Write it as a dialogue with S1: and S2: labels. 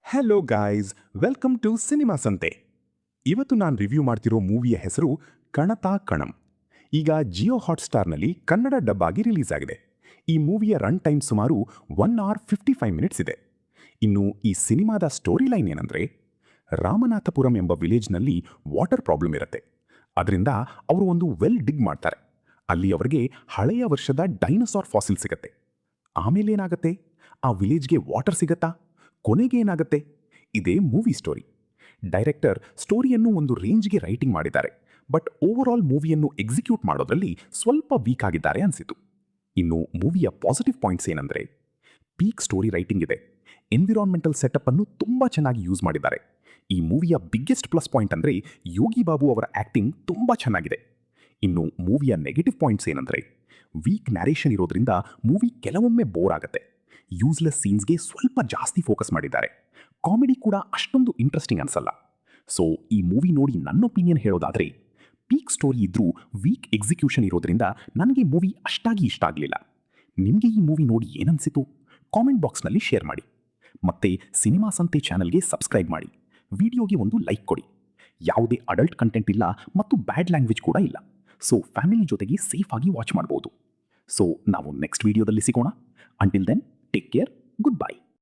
S1: Hello guys, welcome to cinema ಸಂತೆ. ಇವತ್ತು ನಾನು ರಿವ್ಯೂ ಮಾಡ್ತಿರೋ ಮೂವಿಯ ಹೆಸರು ಕಣತಾ ಕಣಂ. ಈಗ ಜಿಯೋ ಹಾಟ್‌ಸ್ಟಾರ್‌ನಲ್ಲಿ ಕನ್ನಡ ಡಬ್ ಆಗಿ ರಿಲೀಸ್ ಆಗಿದೆ. ಈ ಮೂವಿಯ ರನ್ ಟೈಮ್ ಸುಮಾರು 1 ಅವರ್ 55 ಮಿನಿಟ್ಸ್ ಇದೆ. ಇನ್ನು ಈ ಸಿನಿಮಾದ ಸ್ಟೋರಿ ಲೈನ್ ಏನಂದ್ರೆ, ರಾಮನಾಥಪುರಂ ಎಂಬ ವಿಲೇಜ್‌ನಲ್ಲಿ ವಾಟರ್ ಪ್ರಾಬ್ಲಮ್ ಇರುತ್ತೆ. ಅದರಿಂದ ಅವರು ಒಂದು ವೆಲ್ ಡಿಗ್ ಮಾಡ್ತಾರೆ. ಅಲ್ಲಿ ಅವರಿಗೆ ಹಳೆಯ ವರ್ಷದ ಡೈನೋಸಾರ್ ಫಾಸಿಲ್ ಸಿಗುತ್ತೆ. ಆಮೇಲೆ ಏನಾಗುತ್ತೆ? ಆ ವಿಲೇಜ್ಗೆ ವಾಟರ್ ಸಿಗತ್ತಾ? ಕೊನೆಗೆ ಏನಾಗುತ್ತೆ? ಇದೇ ಮೂವಿ ಸ್ಟೋರಿ. ಡೈರೆಕ್ಟರ್ ಸ್ಟೋರಿಯನ್ನು ಒಂದು ರೇಂಜ್ಗೆ ರೈಟಿಂಗ್ ಮಾಡಿದ್ದಾರೆ, ಬಟ್ ಓವರ್ ಆಲ್ ಮೂವಿಯನ್ನು ಎಕ್ಸಿಕ್ಯೂಟ್ ಮಾಡೋದ್ರಲ್ಲಿ ಸ್ವಲ್ಪ ವೀಕ್ ಆಗಿದ್ದಾರೆ ಅನಿಸಿತು. ಇನ್ನು ಮೂವಿಯ ಪಾಸಿಟಿವ್ ಪಾಯಿಂಟ್ಸ್ ಏನಂದ್ರೆ, ಪೀಕ್ ಸ್ಟೋರಿ ರೈಟಿಂಗ್ ಇದೆ. ಎನ್ವಿರಾನ್ಮೆಂಟಲ್ ಸೆಟಪ್ ಅನ್ನು ತುಂಬಾ ಚೆನ್ನಾಗಿ ಯೂಸ್ ಮಾಡಿದ್ದಾರೆ. ಈ ಮೂವಿಯ ಬಿಗ್ಗೆಸ್ಟ್ ಪ್ಲಸ್ ಪಾಯಿಂಟ್ ಅಂದ್ರೆ ಯೋಗಿ ಬಾಬು ಅವರ ಆಕ್ಟಿಂಗ್ ತುಂಬಾ ಚೆನ್ನಾಗಿದೆ. ಇನ್ನು ಮೂವಿಯ ನೆಗೆಟಿವ್ ಪಾಯಿಂಟ್ಸ್ ಏನಂದ್ರೆ, ವೀಕ್ ನ್ಯಾರೇಷನ್ ಇರೋದ್ರಿಂದ ಮೂವಿ ಕೆಲವೊಮ್ಮೆ ಬೋರ್ ಆಗುತ್ತೆ. ಯೂಸ್ಲೆಸ್ ಸೀನ್ಸ್ಗೆ ಸ್ವಲ್ಪ ಜಾಸ್ತಿ ಫೋಕಸ್ ಮಾಡಿದ್ದಾರೆ. ಕಾಮಿಡಿ ಕೂಡ ಅಷ್ಟೊಂದು ಇಂಟ್ರೆಸ್ಟಿಂಗ್ ಅನ್ಸಲ್ಲ. ಸೊ ಈ ಮೂವಿ ನೋಡಿ ನನ್ನ ಒಪಿನಿಯನ್ ಹೇಳೋದಾದ್ರೆ, ಪೀಕ್ ಸ್ಟೋರಿ ಇದ್ರೂ ವೀಕ್ ಎಕ್ಸಿಕ್ಯೂಷನ್ ಇರೋದ್ರಿಂದ ನನಗೆ ಮೂವಿ ಅಷ್ಟಾಗಿ ಇಷ್ಟ ಆಗಲಿಲ್ಲ. ನಿಮಗೆ ಈ ಮೂವಿ ನೋಡಿ ಏನನ್ಸಿತು? ಕಾಮೆಂಟ್ ಬಾಕ್ಸ್ನಲ್ಲಿ ಶೇರ್ ಮಾಡಿ. ಮತ್ತೆ ಸಿನಿಮಾ ಸಂತೆ ಚಾನಲ್ಗೆ ಸಬ್ಸ್ಕ್ರೈಬ್ ಮಾಡಿ. ವಿಡಿಯೋಗೆ ಒಂದು ಲೈಕ್ ಕೊಡಿ. ಯಾವುದೇ ಅಡಲ್ಟ್ ಕಂಟೆಂಟ್ ಇಲ್ಲ ಮತ್ತು ಬ್ಯಾಡ್ ಲ್ಯಾಂಗ್ವೇಜ್ ಕೂಡ ಇಲ್ಲ. ಸೊ ಫ್ಯಾಮಿಲಿ ಜೊತೆಗೆ ಸೇಫ್ ಆಗಿ ವಾಚ್ ಮಾಡಬಹುದು. ಸೊ ನಾವು ನೆಕ್ಸ್ಟ್ ವಿಡಿಯೋದಲ್ಲಿ ಸಿಗೋಣ. Until then, take care, good by.